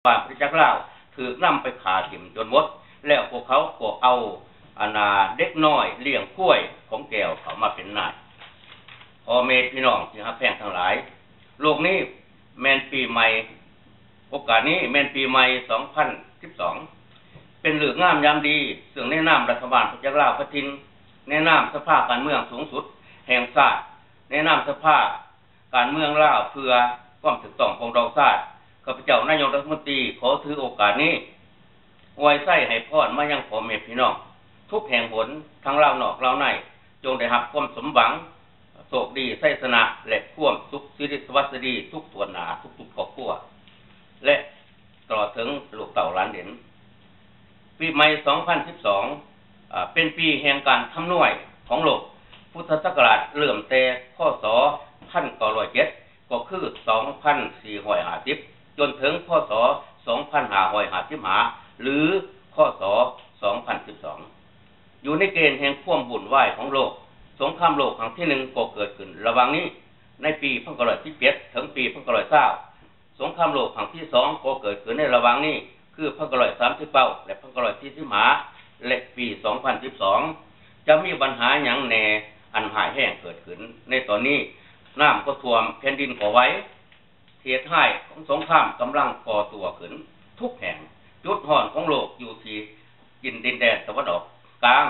บ้านพระจักรเล่าถือนำไปขาถิ่มจนหมดแล้วพวกเขาก็เอาเด็กน้อยเลี้ยงข้วยของแก้วเขามาเป็นนายพ่อแม่พี่น้องที่ฮักแพงทั้งหลายโลกนี้แมนปีใหม่โอกาสนี้แมนปีใหม่2012เป็นฤกษ์งามยามดีซึ่งแนะนำรัฐบาลพระจักรเล่าพระทินแนะนำสภาการเมืองสูงสุดแห่งชาติแนะนำสภาการเมืองลาวเพื่อความถูกต้องของเราชาติข้าพเจ้านายกรัฐมนตรีขอถือโอกาสนี้อวยไส้ให้พรมายังพ่อแม่พี่น้องทุกแห่งหนทั้งลาวนอกลาวในจงได้รับความสมหวังโชคดีไสสนะและความสุขสิริสวัสดีทุกส่วนหน้าทุกครอบครัวและตลอดถึงลูกเต่าหลานเหลนปีใหม่2012เป็นปีแห่งการทำนวยของโลกพุทธศักราชเริ่มแต่พ.ศ. 1907ก็คือ2450จนถึงพ.ศ. 2555หรือพ.ศ. 2012อยู่ในเกณฑ์แห่งความวุ่นวายของโลกสงครามโลกครั้งที่1ก็เกิดขึ้นระหว่างนี้ในปี1917ถึงปี1920สงครามโลกครั้งที่2ก็เกิดขึ้นในระหว่างนี้คือ1939และ1945และปี2012จะมีปัญหาหยังแน่อันหายแห้งเกิดขึ้นในตอนนี้น้ำก็ท่วมแผ่นดินก็ไหวเหตุให้ของสงครามกำลังก่อตัวขึ้นทุกแห่งจุดอ่อนของโลกอยู่ที่ดินแดนตะวันออกกลาง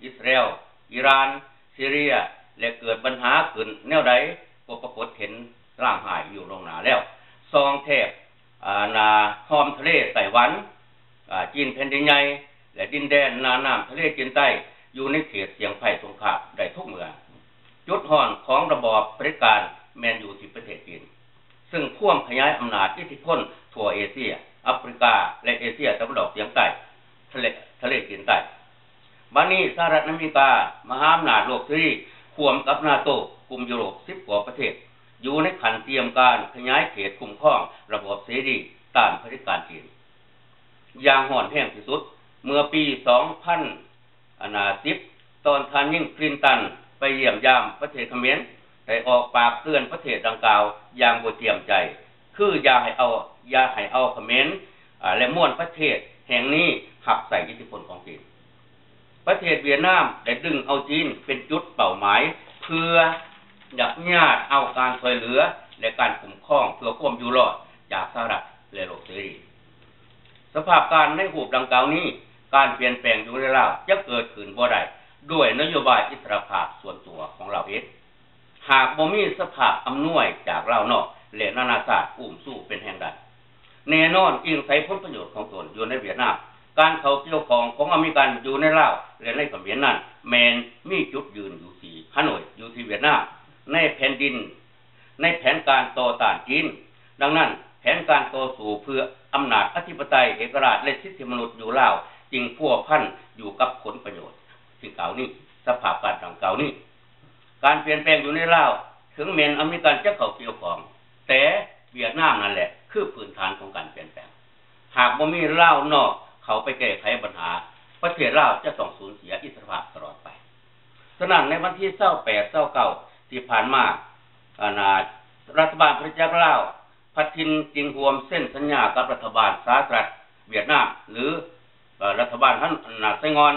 อิสราเอลอิหร่านซีเรียและเกิดปัญหาขึ้นแนวใดก็ปรากฏเห็นร่างหายอยู่ลงหน้าแล้วซองแทบหอมทะเลไต้หวันจีนแผ่นดินใหญ่และดินแดนน้ำทะเลจีนใต้อยู่ในเขตเสี่ยงภัยสงครามได้ทุกเมื่อจุดอ่อนของระบอบเผด็จการแมนอยู่ที่ประเทศจีนซึ่งพ่วงขยายอำนาจอิทธิพลทั่วเอเชียแอฟริกาและเอเชียตะวันออกเฉียงใต้ทะเลจีนใต้บัดนี้สหรัฐอเมริกามหาอำนาจโลกที่ร่วมกับนาโตกลุ่มยุโรป10กว่าประเทศอยู่ในขั้นเตรียมการขยายเขตคุ้มครองระบบเสรีต้านเผด็จการจีนอย่างห่อนแห้งที่สุดเมื่อปี2010ตอนท่านยิ่งคลินตันไปเยี่ยมยามประเทศเขมรได้ออกปากเตือนประเทศดังกล่าวอย่างบ่เตรียมใจคืออย่าให้เอาเขมรและม่วนประเทศแห่งนี้หักใส่อิทธิพลของจีนประเทศเวียดนามได้ดึงเอาจีนเป็นจุดเป้าหมายเพื่ออยากญาติเอาการช่วยเหลือและการคุ้มครองเพื่อความอยู่รอดจากสหรัฐและโลกเสรีสภาพการในรูปดังกล่าวนี้การเปลี่ยนแปลงอยู่ในลาวจะเกิดขึ้นบ่ได้ด้วยนโยบายอิสรภาพส่วนตัวของเราเองหากบ่มีสภาพอำนวยจากลาวนอกและนานาชาติอุ้มสู้เป็นแห่งใดแน่นอนอิงใส่ผลประโยชน์ของตนอยู่ในเวียดนามการเข้าเกี่ยวของอเมริกันอยู่ในลาวและในเขมรนั้นแมนมีจุดยืนอยู่ที่ฮานอยอยู่ที่เวียดนามในแผ่นดินในแผนการต่อต้านจีนดังนั้นแผนการต่อสู้เพื่ออำนาจอธิปไตยเอกราชและสิทธิมนุษย์อยู่ลาวจึงพัวพันอยู่กับผลประโยชน์ที่กล่าวนี้สภาพการดังกล่าวนี้การเปลี่ยนแปลงอยู่ในลาวถึงแม้นอเมริกันจะเข้าเกี่ยวข้องแต่เวียดนามนั่นแหละคือพื้นฐานของการเปลี่ยนแปลงหากบ่มีลาวนอกเขาไปแก้ไขปัญหาประเทศลาวจะต้องสูญเสียอิสรภาพตลอดไปฉะนั้นในวันที่28 29ที่ผ่านมารัฐบาลพระจักรลาวพัทินจึงรวมเส้นสัญญากับรัฐบาลสาธารณรัฐเวียดนามหรือรัฐบาลฮั่นไซงอน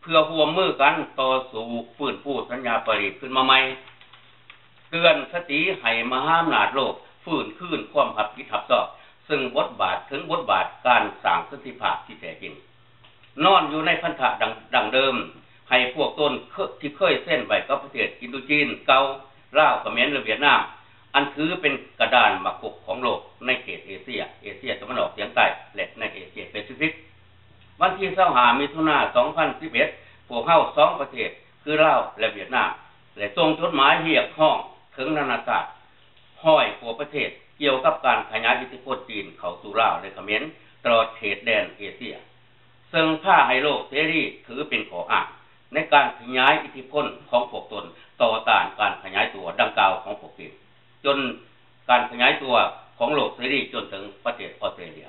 เพื่อร่วมมือกันต่อสู้ฟื้นฟูสัญญาปารีสขึ้นมาใหม่เตือนสติให้มหาอำนาจโลกฟื้นคืนความรับผิดชอบซึ่งบทบาทการสร้างสันติภาพที่แท้จริงนอนอยู่ในพันธะดังเดิมให้พวกตนที่เคยเส้นไว้กับประเทศอินโดจีนเกาลาวเขมรและเวียดนามอันถือเป็นกระดานหมากรุกของโลกในเขตเอเชียตะวันออกเฉียงใต้และในเอเชียแปซิฟิกวันที่25 มิถุนายน 2011พวกเฮา2ประเทศคือลาวและเวียดนามและส่งจดหมายเรียกร้องถึงนานาชาติห้อยพวกประเทศเกี่ยวกับการขยายอิทธิพลจีนเข้าสู่ลาวและเขมรตลอดเขตแดนเอเชียซึ่งถ้าให้โลกเสรีถือเป็นข้ออ้างในการขยายอิทธิพลของพวกตนต่อต้านการขยายตัวดังกล่าวของพวกจีนจนการขยายตัวของโลกเสรีจนถึงประเทศออสเตรเลีย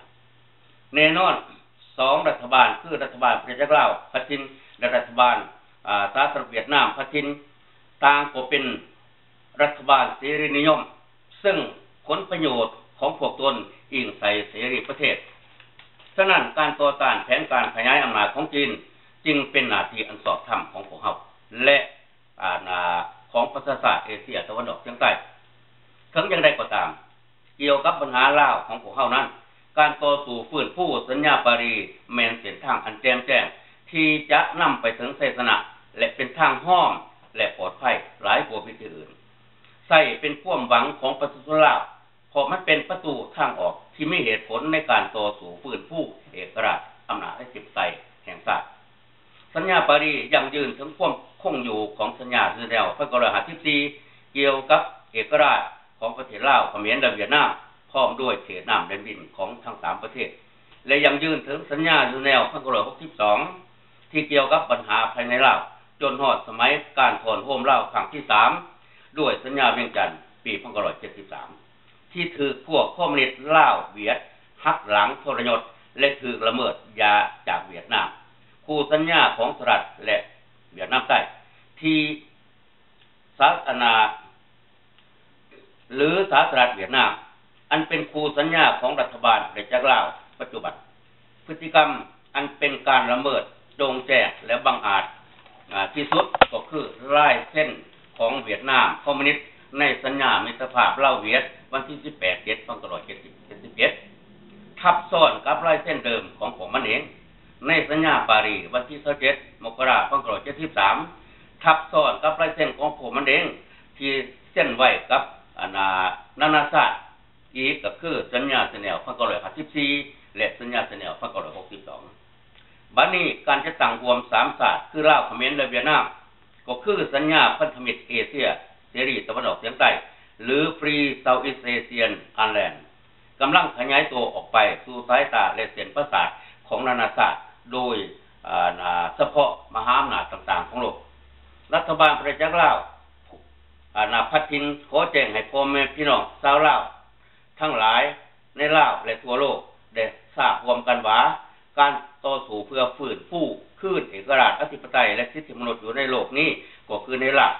แน่นอน2รัฐบาลคือรัฐบาลพระจักรลาวพระทินและรัฐบาลสาธารณรัฐเวียดนามพระทินต่างก็เป็นรัฐบาลเสรีนิยมซึ่งผลประโยชน์ ของพวกตนอิงใส่เสรีประเทศฉะนั้นการต่อต้านแผนการขยายอำนาจของจีนจึงเป็นหน้าที่อันสอบธรรมของพวกเราและของประชาชาติเอเชียตะวันออกเฉียงใต้ถึงอย่างไรก็ตามเกี่ยวกับปัญหาลาวของพวกเรานั้นการต่อสู้ฟื้นฟูสัญญาปารีสแม่นเส้นทางอันแจ่มแจ้งที่จะนำไปถึงชัยชนะและเป็นทางห้อมและปลอดภัยหลายกว่าวิธีอื่นใส่เป็นความหวังของประชาชนลาวเพราะมันเป็นประตูทางออกที่มีเหตุผลในการต่อสู้ฟื้นฟูเอกราชอำนาจและจิตใจแห่งชาติสัญญาปารีสยังยืนถึงความคงอยู่ของสัญญาคือแนวพระกรหัสที่4เกี่ยวกับเอกราชของประเทศลาวเขมรและเวียดนามพร้อมด้วยเขตน้ำแดนดินของทั้ง3ประเทศและยังยืนถึงสัญญาคือแนวพระกรหัส62ที่เกี่ยวกับปัญหาภายในลาวจนฮอดสมัยการถอนโฮมลาวครั้งที่3ด้วยสัญญาเวียงจันทร์ปี1973ที่ถือพวกคอมมิวนิสต์ลาวเวียดหักหลังทรยศและถือละเมิดยาจากเวียดนามคู่สัญญาของสหรัฐและเวียดนามใต้ที่สาธารณรัฐหรือสาธารณรัฐเวียดนามอันเป็นคู่สัญญาของรัฐบาลประชาชนลาวปัจจุบันพฤติกรรมอันเป็นการละเมิดโจงแจ้งและบังอาจที่สุดก็คือลายเส้นของเวียดนามคอมมิวนิสต์ในสัญญามิตรภาพลาวเวียดวันที่18/7/1977ทับซ้อนกับลายเส้นเดิมของมันเองในสัญญาปารีสวันที่27 มกราคม 1973ทับซ้อนกับลายเส้นของมันเองที่เส้นไว้กับนานาชาติอีกก็คือสัญญาเสนอ1954และสัญญาเสนอ1962บัดนี้การจะตั้งรวม3ชาติคือลาวเขมรและเวียดนามก็คือสัญญาพันธมิตรเอเชียเสรีตะวันออกเฉียงใต้หรือ Free Southeast Asian Island กำลังขยายตัวออกไปสู่สายตาและเส้นประสาทของนานาชาติโดยเฉพาะมหาอำนาจต่างๆของโลกรัฐบาลประชาชนลาวพัดทินขอแจ้งให้พ่อแม่พี่น้องชาวลาวทั้งหลายในลาวและทั่วโลกได้ทราบรวมกันว่าการต่อสู้เพื่อฟื้นฟูคืนเอกราชอธิปไตยและสิทธิมนุษย์อยู่ในโลกนี้ก็คือในลาว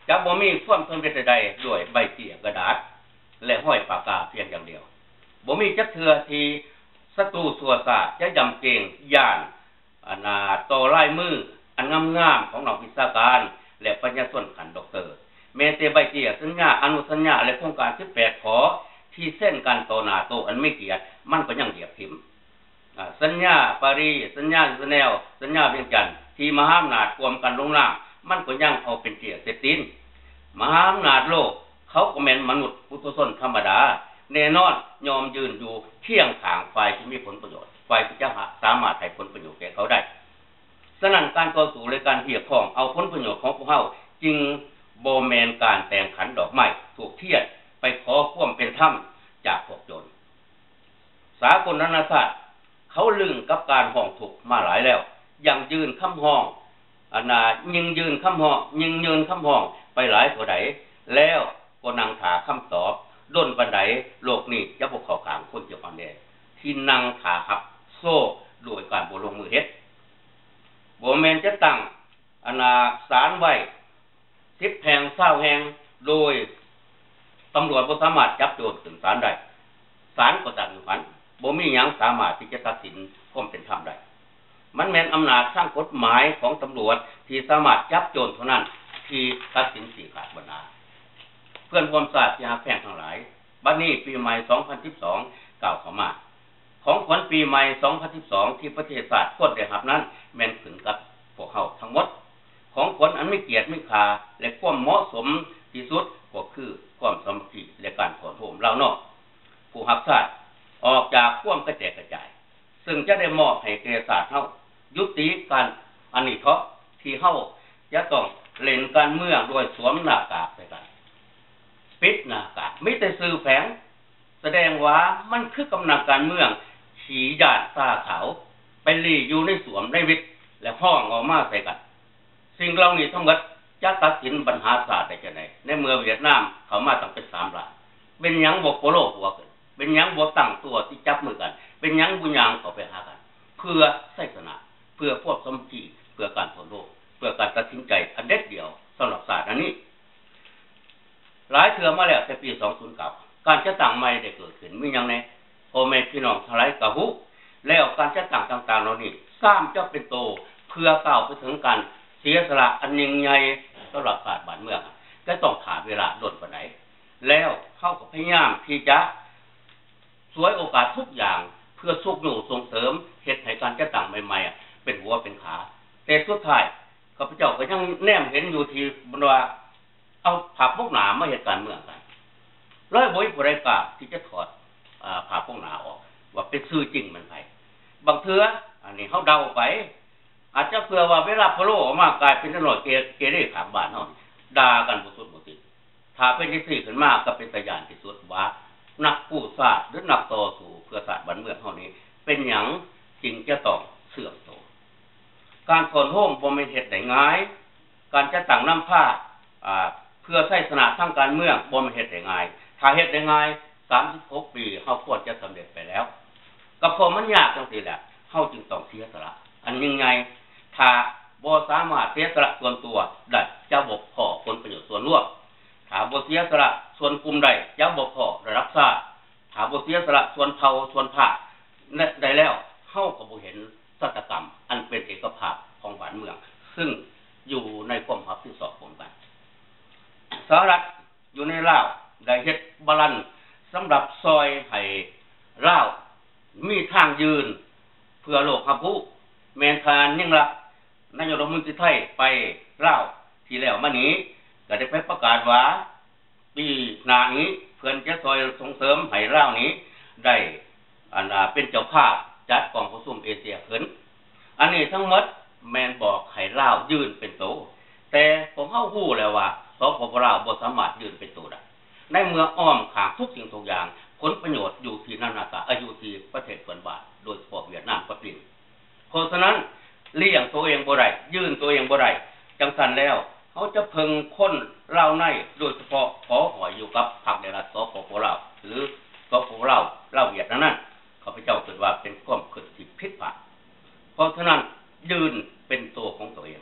จะบ่มีความสำเร็จใดๆด้วยใบเตี่ยกระดาษและห้อยปากกาเพียงอย่างเดียวบ่มีจักเทื่อที่ศัตรูสัวซาจะยำเกรงย่านต่อลายมืออันงามๆของนักวิชาการและปัญญาชนขันด็อกเตอร์แม้แต่ใบเตี่ยสัญญาอนุสัญญาและโครงการ18ขอที่เส้นกันต่อหน้าโตอันไม่เกียรติมันก็ยังเหยียบทิ่มสัญญาปารีสสัญญาเจนีวาสัญญาเวียงจันทร์ที่มหาอำนาจรวมกันลงนามมันก็ยังเอาเป็นเกียรติเสตีนมหาอำนาจโลกเขาก็แม่นมนุษย์ปุถุชนธรรมดาแน่นอนยอมยืนอยู่เคียงข้างฝ่ายที่มีผลประโยชน์ฝ่ายที่จะสามารถให้ผลประโยชน์แก่เขาได้ฉะนั้นการต่อสู้และการเรียกร้องเอาผลประโยชน์ของพวกเขาจึงบ่แม่นการแต่งขันดอกไม้ถูกเทียดไปขอความเป็นธรรมจากพวกโจรสากลนานาชาติเขาลึงกับการห้องถูกมาหลายแล้วยังยืนคำห้องยิงยืนคำห้องไปหลายเท่าใดแล้วก็นั่งถาคำตอบด้นบันไดโลกนี้จะบ่เข้าข้างคนเจ้าของแน่ที่นั่งถาหับโซ่โดยการบ่ลงมือเฮ็ดบ่แม่นจะตั้งศาลไว้10แห่ง20แห่งโดยตำรวจบ่สามารถจับโจรขึ้นศาลได้ศาลก็ตั้งอยู่หันบ่มีหยังสามารถที่จะตัดสินความเป็นธรรมได้มันแม่นอำนาจทางกฎหมายของตำรวจที่สามารถจับโจรเท่านั้นที่ตัดสินสิขาดบรรดาเพื่อนความทราบที่หาแพงทั้งหลายบัดนี้ปีใหม่2012ก้าวเข้ามาของขวัญปีใหม่2012ที่ประเทศชาติควรได้รับนั้นแม่นขึ้นกับพวกเฮาทั้งหมดของขวัญอันไม่เกียรติไม่ค่าและความเหมาะสมที่สุดก็คือความสามัคคีและการถอนโถมลาวนอกผู้รักชาติออกจากความกระแจกกระจายซึ่งจะได้มอบให้แก่ชาติเฮายุติการอันนี้เถาะที่เฮาจะต้องเล่นการเมืองโดยสวมหน้ากากใส่กันปิดหน้ากากมีแต่สื่อแฝงแสดงว่ามันคือกำลังการเมืองขี่ญาติซาขาวไปหลีอยู่ในสวมในวิทย์และห้องออกมาใส่กันสิ่งเหล่านี้ทั้งหมดจะตัดสินปัญหาศาสตร์ได้จังได๋ในเมืองเวียดนามเขามาตั้งเป็น3ล้านเป็นหยังบ่โปโลหัวกันเป็นหยังบ่ตั้งตัวที่จับมือกันเป็นหยังบ่ย่างเข้าไปหากันเพื่อชัยชนะเพื่อควบสมที่เพื่อการทั่วโลกเพื่อการตัดสินใจอันเด็ดเดี่ยวสำหรับศาสตร์อันนี้หลายเทื่อมาแล้วแต่ปี2009 การจะตั้งใหม่ได้เกิดขึ้นมีหยังไงพ่อแม่พี่น้องทั้งหลายก็ฮู้แล้วการจะตั้งต่างๆเหล่านี้สร้างจะเป็นโตเพื่อก้าวไปถึงการเสียสละอันยิ่งใหญ่สำหรับศาสตร์บ้านเมืองก็ต้องผ่านเวลาโดนปานใดแล้วเฮาก็พยายามที่จะสวยโอกาสทุกอย่างเพื่อสุกหนูส่งเสริมเฮ็ดให้การจะตั้งใหม่ๆเป็นหัวเป็นขาแต่สุดท้ายข้าพเจ้าก็ยังแนมเห็นอยู่ที่บรรดาเอาผ้าพกหนามาเฮ็ดการเมืองกันร้อยบ่ผู้ใดกล้าที่จะถอดผ้าพกหนาออกว่าเป็นชื่อจริงมันไผบางเทื่ออันนี้เฮาเดาไปอาจจะเพื่อว่าเวลาพะโลออกมากลายเป็นตำรวจเกเรข้างบ้านเฮาด่ากันบ่สุดบ่ติถ้าเป็นจังซี่ขึ้นมาก็เป็นตะยานที่สุดว่านักกู้ชาติหรือนักต่อสู้เพื่อชาติบ้านเมืองเฮานี้เป็นหยังจึงจะต้องเสื่อมโทรมการถอนโฮมบ่แม่นเฮ็ดได้ง่ายการจะตั้งนำผ้าเพื่อใช้สนะทางการเมืองบ่แม่นเฮ็ดได้ง่ายถ้าเฮ็ดได้ง่าย36ปีเฮาควรจะสำเร็จไปแล้วก็เพราะมันยากจังซี่แหละเฮาจึงต้องเสียสละอันยิ่งใหญ่ถ้าบ่สามารถเสียสละส่วนตัวได้จะบ่พอผลประโยชน์ส่วนรวมถ้าบ่เสียสละส่วนกลุ่มใดจะบ่พอระดับชาติถ้าบ่เสียสละส่วนเผ่าส่วนภาคได้แล้วเฮาก็บ่เห็นสัจกรรมอันเป็นเอกภาพของบ้านเมืองซึ่งอยู่ในความรับผิดชอบของกันสหรัฐอยู่ในลาวได้เฮ็ดบาลานซ์สำหรับซอยให้ลาวมีทางยืนเพื่อโลกรับรู้แม่นทานยังละนายกรัฐมนตรีไทยไปลาวที่แล้วมานี้ก็ได้ไปประกาศว่าปีหน้านี้เพิ่นจะซอยส่งเสริมให้ลาวนี้ได้เป็นเจ้าภาพจัดกองประชุมเอเชียขึ้นอันนี้ทั้งหมดแม่นบอกให้ลาวยืนเป็นโตแต่ผมเฮาฮู้แล้วว่าสปปลาวบ่สามารถยืนเป็นโตได้ในเมื่ออ้อมข้างทุกสิ่งทุกอย่างผลประโยชน์อยู่ที่นานาชาติอยู่ที่ประเทศเพื่อนบ้านโดยเฉพาะเวียดนามกับจีนเพราะฉะนั้นเลี้ยงตัวเองบ่ได้ยืนตัวเองบ่ได้จังซั่นแล้วเขาจะพึงคนลาวในโดยเฉพาะขอหอยอยู่กับพรรคในรัฐสปปลาวหรือสปปลาวเวียดนั้นข้าพเจ้าคิดว่าเป็นความคิดที่ผิดพลาดเพราะฉะนั้นยืนเป็นตัวของตัวเอง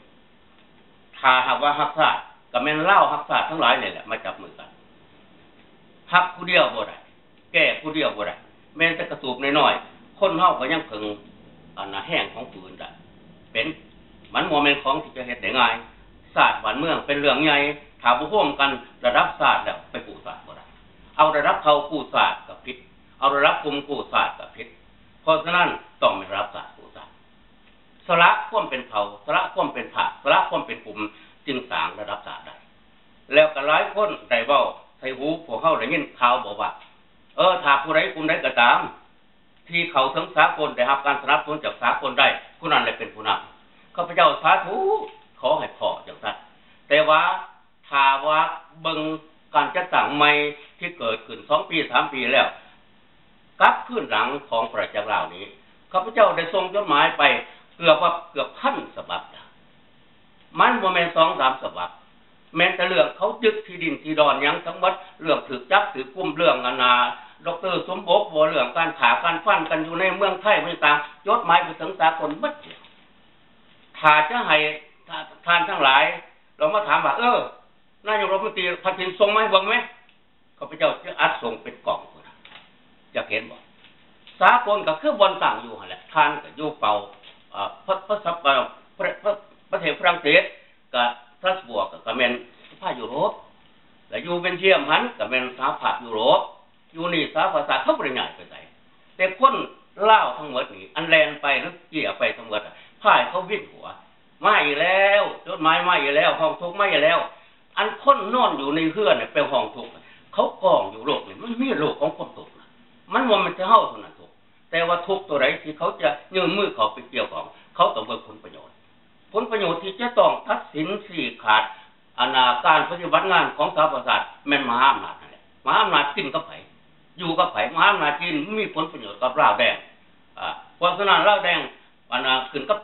ถ้าหากว่าฮักษาก็แม่นลาวฮักษาทั้งหลายนี่แหละมาจับมือกันฮักผู้เดียวบ่ได้แก้ผู้เดียวบ่ได้แม้แต่กระตูบน้อยๆคนเฮาก็ยังพึงแห้งของปืนได้เป็นมันบ่แม่นของที่จะเฮ็ดได้ง่ายศาสตร์บ้านเมืองเป็นเรื่องใหญ่ถ้าบ่ร่วมกันระดับศาสตร์แล้วไปกู้ศาสตร์บ่ได้เอาระดับเผ่ากู้ศาสตร์ก็ผิดเอาระดับกลุ่มกู้ศาสตร์ก็ผิดเพราะฉะนั้นต้องมีระดับศาสตร์กู้ศาสตร์สละความเป็นเผ่าสละความเป็นภาคสละความเป็นกลุ่มจึงสร้างระดับศาสตร์ได้แล้วก็หลายคนได้เว้าใส่หูพวกเฮาได้ยินข่าวบอกว่าถ้าผู้ใดกลุ่มใดก็ตามที่เขาถึงสากลได้รับการสนับสนุนจากสากลได้ผู้นั้นแหละเป็นผู้นำข้าพเจ้าสาธุขอให้พอจังซั่นแต่ว่าถ้าว่าเบิ่งการจัดตั้งใหม่ที่เกิดขึ้น2ปี3ปีแล้วกลับขึ้นหลังของประชาชนเหล่านี้ข้าพเจ้าได้ส่งจดหมายไปเกือบพันฉบับมันบ่แม่น 2-3 ฉบับแม้แต่เรื่องเขายึดที่ดินที่ดอนหยังทั้งหมดเรื่องถูกจับถือกุมเรื่องดร.สมภพบ่เรื่องการขาการฟันกันอยู่ในเมืองไทยต่างๆยศหมายไปถึงสากลหมดถ้าจะให้ท่านทั้งหลายเรามาถามว่านายกรัฐมนตรีพาทินส่งมาให้เบิ่งมั้ยข้าพเจ้าจะอัดส่งเป็นกล่องพุ่นน่ะอยากเห็นบ่สากลก็คือบนตั้งอยู่หั่นแหละท่านก็อยู่เป่าประเทศฝรั่งเศสก็สตราสบวร์ก็แม่นสภายุโรปแล้วอยู่เบลเยียมหันก็แม่นสหภาพยุโรปอยู่นี่สหภาษาเขาบ่ได้ย้ายไปไสแต่คนลาวทั้งหมดนี่อันแลนไปหรือเกี่ยไปทั้งหมดพ่ายเขาวิ่งหัวมาอีกแล้วจดหมายมาอีกแล้วห้องทุกข์มาอีกแล้วอันคนนอนอยู่ในเฮือนเนี่ยเป็นห้องทุกข์เขากองอยู่โลกนี่มันมีโลกของความทุกข์มันบ่มันจะเฮาเท่านั้นทุกข์แต่ว่าทุกข์ตัวใดที่เขาจะยื่นมือเขาไปเกี่ยวของเขาต้องเบิกผลประโยชน์ที่จะต้องตัดสินสี่ขาดการปฏิบัติงานของสหประชาชาติแม่นมหาอำนาจนั่นแหละมหาอำนาจกินกับไผอยู่กับไผมหาอำนาจจีนมีผลประโยชน์กับลาวแดงเพราะฉะนั้นลาวแดงขึ้นกั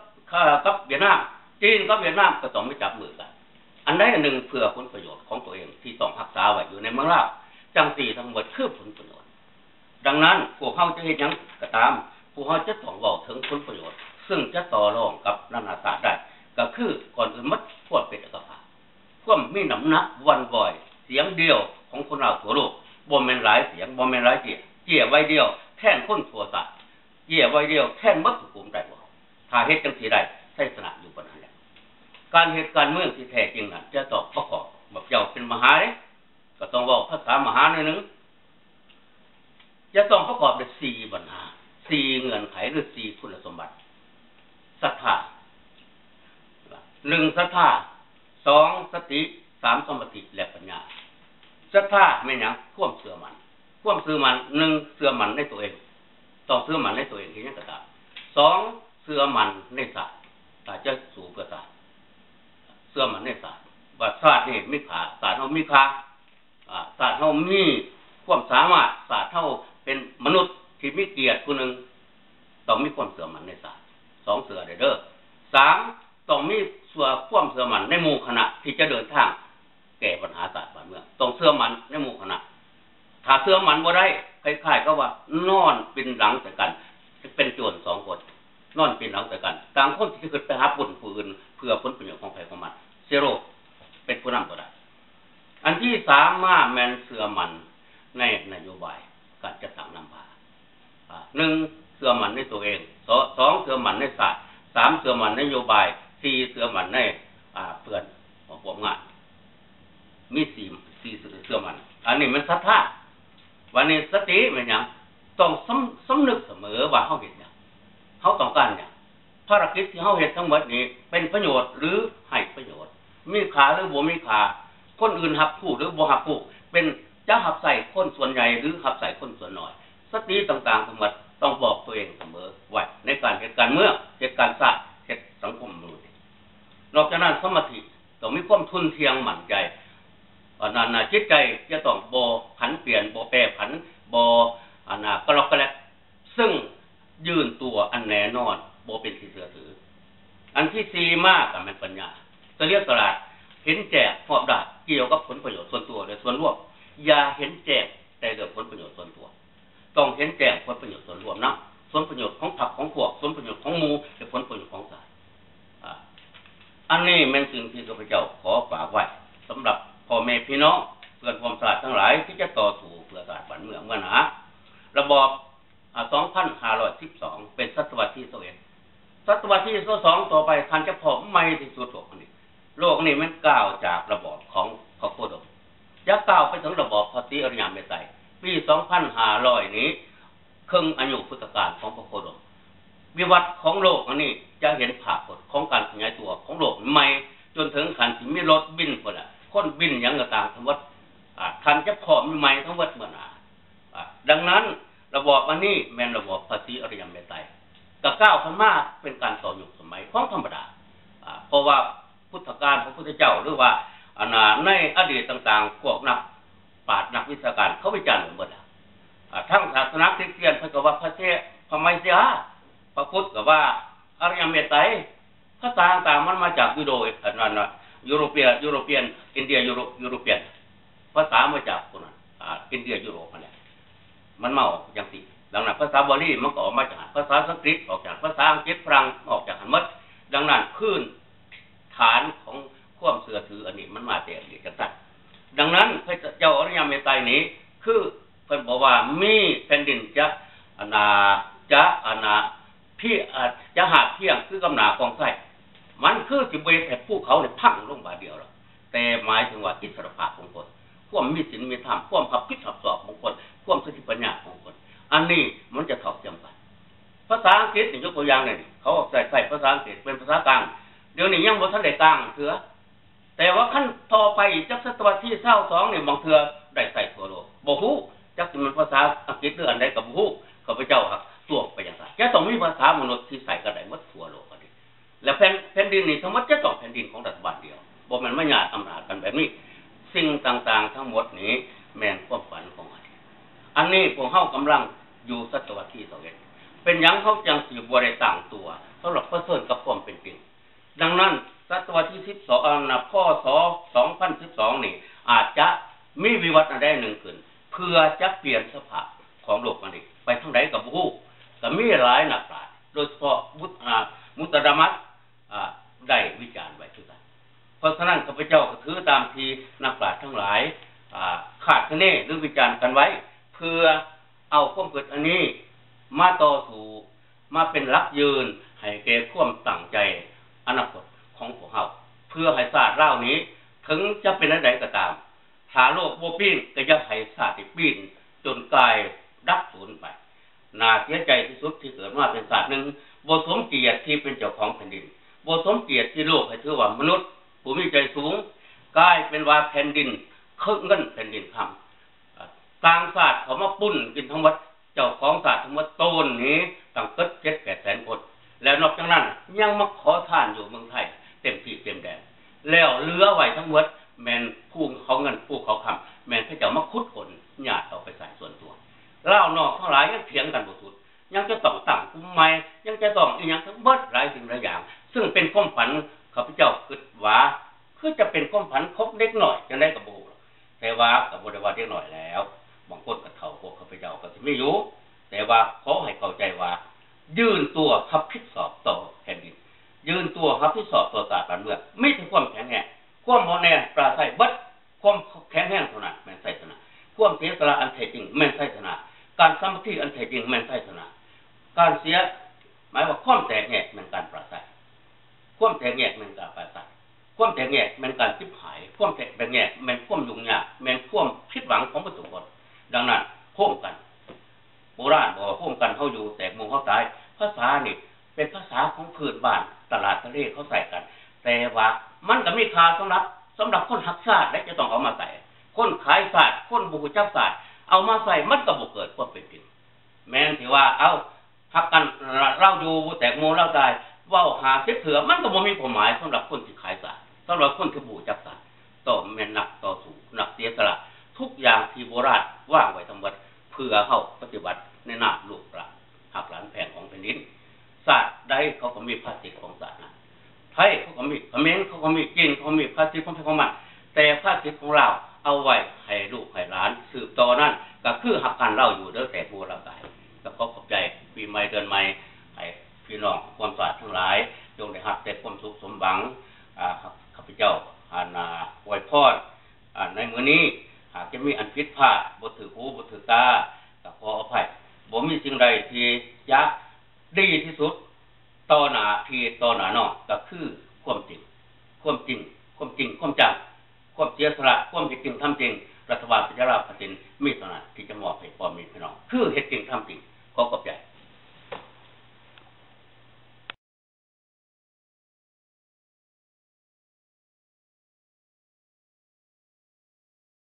บเวียดนามจีนกับเวียดนามก็ต้องไม่จับมือกันอันใดอันหนึ่งเพื่อผลประโยชน์ของตัวเองที่ต้องรักษาไว้อยู่ในเมืองลาวจังสี่ทั้งหมดคือผลประโยชน์ดังนั้นพวกเฮาจะเฮ็ดหยังก็ตามพวกเฮาจะต้องเว้าถึงผลประโยชน์ซึ่งจะต่อรองกับนานาชาติได้ก็คือก่อนอื่นมัดความเป็นเอกภาพความมีน้ำหนักวันบ่อยเสียงเดียวของคนลาวทั่วโลก บ่แม่นหลายเสียงบ่แม่นหลายเจียไว้เดียวแท่นคนทั่วสัตว์เจียไว้เดียวแท่นหมดทุกกลุ่มได้บ่ถ้าเฮ็ดจังซี่ได้ใช้ชนะอยู่ปานนั้นแหละการเฮ็ดการเมืองที่แท้จริงนั้นจะต้องประกอบแบบเจ้าเป็นมหาเด้ก็ต้องเว้าภาษามหาหน่อยนึงจะต้องประกอบด้วย4ปัญหา4เงื่อนไขหรือ4คุณสมบัติศรัทธา1ศรัทธา2สติ3สมาธิและปัญญาศรัทธาแม่นหยังความเชื่อมั่น1เชื่อมั่นในตัวเองต้องเชื่อมั่นในตัวเองที่ยังก็ตาม2เชื่อมั่นในศาสตร์ถ้าจะสู่เพื่อศาสตร์เชื่อมั่นในศาสตร์ว่าศาสตร์นี่มีค่าศาสตร์เฮามีค่าศาสตร์เฮามีความสามารถศาสตร์เฮาเป็นมนุษย์ที่มีเกียรติผู้นึงต้องมีความเชื่อมั่นในศาสตร์2เชื่อได้เด้อ3ต้องมีความเชื่อมั่นในหมู่คณะที่จะเดินทางแก้ปัญหาศาสตร์บ้านเมืองต้องเชื่อมั่นในหมู่คณะถ้าเชื่อมั่นบ่ได้คล้ายๆก็ว่านอนเป็นหลังใส่กันเป็นโจร2คนนอนเป็นหลังใส่กันต่างคนที่ขึ้นไปหาผลผู้อื่นเพื่อผลประโยชน์ของใครของมันเซโรเป็นผู้นำบ่ได้อันที่3มาแม่นเชื่อมั่นในนโยบายการจัดตั้งนำพา1เชื่อมั่นในตัวเอง2เชื่อมั่นในศาสตร์3เชื่อมั่นในนโยบาย4เชื่อมั่นในเพื่อนของพวกงานมี4เชื่อมั่นอันนี้มันศรัทธาวันนี้สติแม่นหยังต้องสำนึกเสมอว่าเฮาเฮ็ดหยังเฮาต้องการหยังภารกิจที่เฮาเฮ็ดทั้งหมดนี้เป็นประโยชน์หรือให้ประโยชน์มีค่าหรือบ่มีค่าคนอื่นรับรู้หรือบ่รับรู้เป็นจะรับใส่คนส่วนใหญ่หรือรับใส่คนส่วนน้อยสติต่างๆทั้งหมดต้องบอกตัวเองเสมอไว้ในการเฮ็ดการเมืองเฮ็ดการศาสตร์เฮ็ดสังคมมนุษย์นอกจากนั้นสมาธิต้องมีความทุนเทียงมั่นใจนั่นน่ะจิตใจจะต้องบ่ผันเปลี่ยนบ่แปรผันบ่กระลอกกระแลกซึ่งยืนตัวอันแน่นอนบ่เป็นที่เชื่อถืออันที่4มากก็แม่นปัญญาจะเรียกตลาดเห็นแจ้งพร้อมได้เกี่ยวกับผลประโยชน์ส่วนตัวและส่วนรวมอย่าเห็นแจ้งแต่เรื่องผลประโยชน์ส่วนตัวต้องเห็นแจ้งผลประโยชน์ส่วนรวมนะผลประโยชน์ของพรรคของพวกผลประโยชน์ของหมู่และผลประโยชน์ของศาสตร์อันนี้แม่นสิ่งที่ข้าพเจ้าขอฝากไว้สำหรับพ่อแม่พี่น้องเพื่อนความศาสตร์ทั้งหลายที่จะต่อสู้เพื่อศาสตร์บ้านเมืองระบอบ2512เป็นศตวรรษที่21ศตวรรษที่22ต่อไปคันจะพบใหม่ที่สุดโลกนี้มันก้าวจากระบอบของพระโคดมจะก้าวไปถึงระบอบพระศรีอริยเมตไตรปี2500นี้ครึ่งอายุพุทธกาลของพระโคดมวิวัฒน์ของโลกอันนี้จะเห็นภาพของการขยายตัวของโลกใหม่จนถึงขั้นที่มีรถบินพุ่นน่ะคนบินหยังก็ตามทั้งหมดคันจะพร้อมใหม่ทั้งหมดเมื่อน่ะดังนั้นระบอบอันนี้แม่นระบอบพระศรีอริยเมตไตรก็ก้าวขึ้นมาเป็นการต่อยุคสมัยของธรรมดาเพราะว่าพุทธกาลพระพุทธเจ้าหรือว่าในอดีตต่างๆพวกนักปราชญ์นักวิชาการเขาวิจารณ์หมดทั้งศาสนาคริสเตียนเพิ่นก็ว่าพระไมเสียพระพุทธก็ว่าอริยเมตไตรภาษาต่างๆมันมาจากยุโรเปียนอินเดียยุโรเปียนภาษามาจากคนนั้นอินเดียยุโรปนั่นแหละมันมาออกอย่างสี่ดังนั้นภาษาบาลีมันก็ออกมาจากภาษาสันสกฤตออกจากภาษาอังกฤษฝรั่งออกจากหันหมดดังนั้นพื้นฐานของความเชื่อถืออันนี้มันมาแต่อดีตจังซั่นดังนั้นพระเจ้าอริยเมตไตรนี้คือเพิ่นบอกว่ามีแผ่นดินจะพี่จะหาเที่ยงคือกำหนาของไส้มันคือสิเวทแต่ภูเขาเนี่ยพังลงบาดเดียวแล้วแต่หมายถึงว่าอิสรภาพของคนความมีศีลมีธรรมความพับพิษทับสอบของคนความสติปัญญาของคนอันนี้มันจะเท่าเทียมกันภาษาอังกฤษนี่ยกตัวอย่างเลยเขาใส่ภาษาอังกฤษเป็นภาษากลางเดี๋ยวนี้ยังบ่ทันได้กลางเถือแต่ว่าขั้นต่อไปจักศตวรรษที่22นี่บางเทื่อได้ใส่ทั่วโลกบ่ฮู้จักสิมันภาษาอังกฤษหรืออันใดก็บ่ฮู้ข้าพเจ้าครับสวกไปอย่างไรจะต้องมีภาษามนุษย์ที่ใส่กันได้หมดทั่วโลกนี่แล้วแผ่นดินนี่ทั้งหมดจะต้องแผ่นดินของรัฐบาลเดียวบ่แม่นมาญาติอำนาจกันแบบนี้สิ่งต่างๆทั้งหมดนี้แม่นความฝันของอันนี้พวกเฮากำลังอยู่ศตวรรษที่21เป็นหยังเขาจังสิบ่ได้ตั้งตัวสำหรับเผชิญกับความเป็นจริงดังนั้นศตวรรษที่12พ.ศ. 2012นี่อาจจะมีวิวัฒน์อันใดหนึ่งขึ้นเพื่อจะเปลี่ยนสภาพของโลกอันนี้ไปทางใดก็บ่ฮู้ก็มีหลายนักปราชญ์โดยเฉพาะมุตตะมัสได้วิจารณ์ไว้คือกันเพราะฉะนั้นข้าพเจ้าก็ถือตามที่นักปราชญ์ทั้งหลาย ขาดคะแนนหรือวิจารณ์กันไว้เพื่อเอาความเกิดอันนี้มาต่อสู่มาเป็นหลักยืนให้แก่ความตั้งใจอนาคตของพวกเราเพื่อให้ศาสตร์เล่านี้ถึงจะเป็นอะไรก็ตามถ้าโลกบ่ปีนก็จะให้ศาสตร์ปีนจนกลายดับสูญไปน่าเสียใจที่สุดที่เกิดมาเป็นศาสตร์หนึ่งบ่สมเกียรติที่เป็นเจ้าของแผ่นดินบ่สมเกียรติที่โลกให้ถือว่ามนุษย์ผู้มีใจสูงกลายเป็นว่าแผ่นดินคือเงินแผ่นดินคำต่างศาสตร์เขามาปุ้นกินทั้งหมดเจ้าของศาสตร์ทั้งหมดโตนนี้ตั้งเกิด7-8 แสนคนแล้วนอกจากนั้นยังมาขอทานอยู่เมืองไทยเต็มที่เต็มแดนแล้วเหลือไว้ทั้งหมดแม่นผู้เขาเงินผู้เขาคำแม่นเขาเจ้ามาคุดคนญาติเอาไปใส่ส่วนตัวเล่านอกทั้งหลายยังเถียงกันบ่สุดยังจะต้องตั้งกลุ่มใหม่ยังจะต้องอีหยังทั้งหมดหลายสิ่งหลายอย่างซึ่งเป็นความฝันข้าพเจ้าคิดว่าคือจะเป็นความฝันครบเล็กหน่อยจังได๋ก็บ่ฮู้แต่ว่าก็บ่ได้ว่าเล็กน้อยแล้วบางคนก็เฒ่าพวกข้าพเจ้าก็สิมีอยู่แต่ว่าขอให้เข้าใจว่ายื่นตัวรับผิดชอบต่อแผ่นดินยื่นตัวรับผิดชอบต่อศาสตร์บ้านเมืองมีแต่ความแข็งแรงความบ่แน่ปราศัยเบิดความแข็งแรงเท่านั้นแม่นไสชนะความเสียสละอันแท้จริงแม่นไสชนะการสามัคคีอันแท้จริงแม่นไสชนะการเสียหมายว่าความแตกแยกแม่นการปราศัยความแตกแยกแม่นการปราศัยความแตกแยกแม่นการชิบหายความแตกแยกแม่นความยุ่งยากแม่นความผิดหวังของประชาชนดังนั้นร่วมกันโบราณบอกว่าร่วมกันเฮาอยู่แตกหมู่เฮาตายภาษานี่เป็นภาษาของพื้นบ้านตลาดทะเลเขาใส่กันแต่ว่ามันก็มีค่าสำหรับคนรักชาติและจะต้องเอามาใส่คนขายศาสตร์คนบ่รู้จักศาสตร์เอามาใส่มันก็บ่เกิดความเป็นจริงแม้นสิว่าเอาฮักกันเราอยู่แตกหมู่เราตายเว้า50เถื่อมันก็บ่มีความหมายสำหรับคนที่ขายศาสตร์สำหรับคนที่บ่รู้จักศาสตร์ต้องแม่นนักต่อสู้นักเสียสละทุกอย่างที่โบราณวางไว้ทั้งหมดเพื่อเฮาปฏิบัติในนามลูกหลานหักหลานแผ่นของแผ่นดินศาสตร์ใดเขาก็มีภาษิตของศาสตร์นั้นไทยเขาก็มีเขมรเขาก็มีจีนเขามีภาษิตของมันแต่ภาษิตของเราเอาไว้ให้ลูกให้หลานสืบต่อนั่นก็คือหักกันเล่าอยู่เด้อแต่ผู้เราตายก็ขอบใจปีใหม่เดือนใหม่ให้พี่น้องความศาสตร์ทั้งหลายจงได้รับแต่ความสุขสมหวังข้าพเจ้าอวยพรในมื้อนี้หากจะมีอันผิดพลาดบ่ถือหูบ่ถือตาก็ขออภัยบ่มีสิ่งใดที่จะดีที่สุดต่อหน้าพี่ต่อหน้าน้องก็คือความจริงความจังความเสียสละความเฮ็ดจริงทำจริงรัฐบาลประชาราชปฏิมีเท่านั้นที่จะมอบให้พ่อแม่พี่น้องคือเฮ็ดจริงทำจริงขอขอบใจ